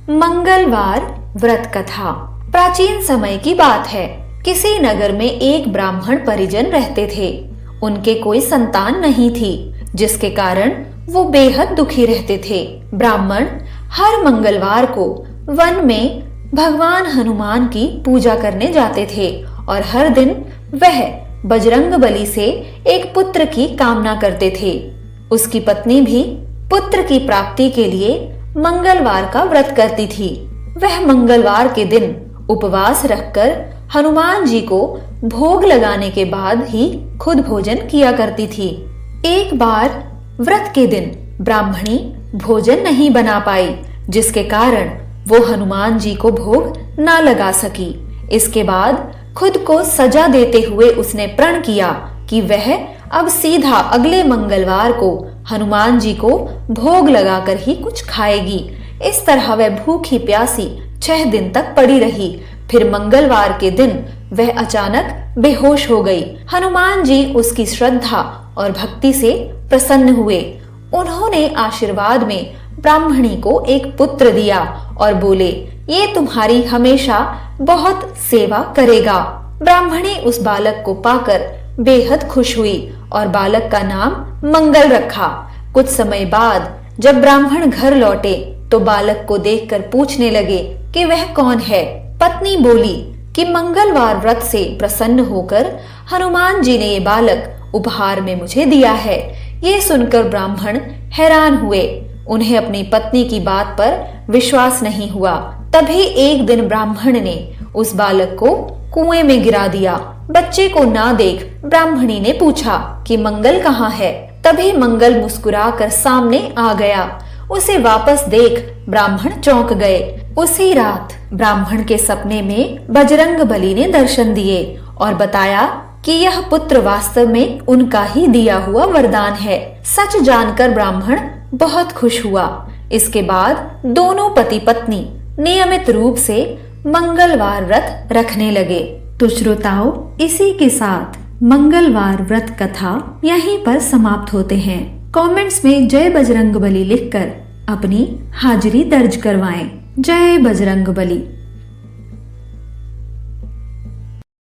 मंगलवार व्रत कथा। प्राचीन समय की बात है। किसी नगर में एक ब्राह्मण परिजन रहते थे। उनके कोई संतान नहीं थी, जिसके कारण वो बेहद दुखी रहते थे। ब्राह्मण हर मंगलवार को वन में भगवान हनुमान की पूजा करने जाते थे और हर दिन वह बजरंगबली से एक पुत्र की कामना करते थे। उसकी पत्नी भी पुत्र की प्राप्ति के लिए मंगलवार का व्रत करती थी। वह मंगलवार के दिन उपवास रखकर हनुमान जी को भोग लगाने के बाद ही खुद भोजन किया करती थी। एक बार व्रत के दिन ब्राह्मणी भोजन नहीं बना पाई, जिसके कारण वो हनुमान जी को भोग ना लगा सकी। इसके बाद खुद को सजा देते हुए उसने प्रण किया कि वह अब सीधा अगले मंगलवार को हनुमान जी को भोग लगाकर ही कुछ खाएगी। इस तरह वह भूखी प्यासी 6 दिन तक पड़ी रही। फिर मंगलवार के दिन वह अचानक बेहोश हो गई। हनुमान जी उसकी श्रद्धा और भक्ति से प्रसन्न हुए। उन्होंने आशीर्वाद में ब्राह्मणी को एक पुत्र दिया और बोले, ये तुम्हारी हमेशा बहुत सेवा करेगा। ब्राह्मणी उस बालक को पाकर बेहद खुश हुई और बालक का नाम मंगल रखा। कुछ समय बाद जब ब्राह्मण घर लौटे तो बालक को देखकर पूछने लगे कि वह कौन है। पत्नी बोली कि मंगलवार व्रत से प्रसन्न होकर हनुमान जी ने ये बालक उपहार में मुझे दिया है। ये सुनकर ब्राह्मण हैरान हुए। उन्हें अपनी पत्नी की बात पर विश्वास नहीं हुआ। तभी एक दिन ब्राह्मण ने उस बालक को कुएं में गिरा दिया। बच्चे को ना देख ब्राह्मणी ने पूछा कि मंगल कहाँ है। तभी मंगल मुस्कुराकर सामने आ गया। उसे वापस देख ब्राह्मण चौंक गए। उसी रात ब्राह्मण के सपने में बजरंगबली ने दर्शन दिए और बताया कि यह पुत्र वास्तव में उनका ही दिया हुआ वरदान है। सच जानकर ब्राह्मण बहुत खुश हुआ। इसके बाद दोनों पति पत्नी नियमित रूप से मंगलवार व्रत रखने लगे। तो श्रोताओं, इसी के साथ मंगलवार व्रत कथा यहीं पर समाप्त होते हैं। कमेंट्स में जय बजरंगबली लिखकर अपनी हाजिरी दर्ज करवाएं। जय बजरंगबली।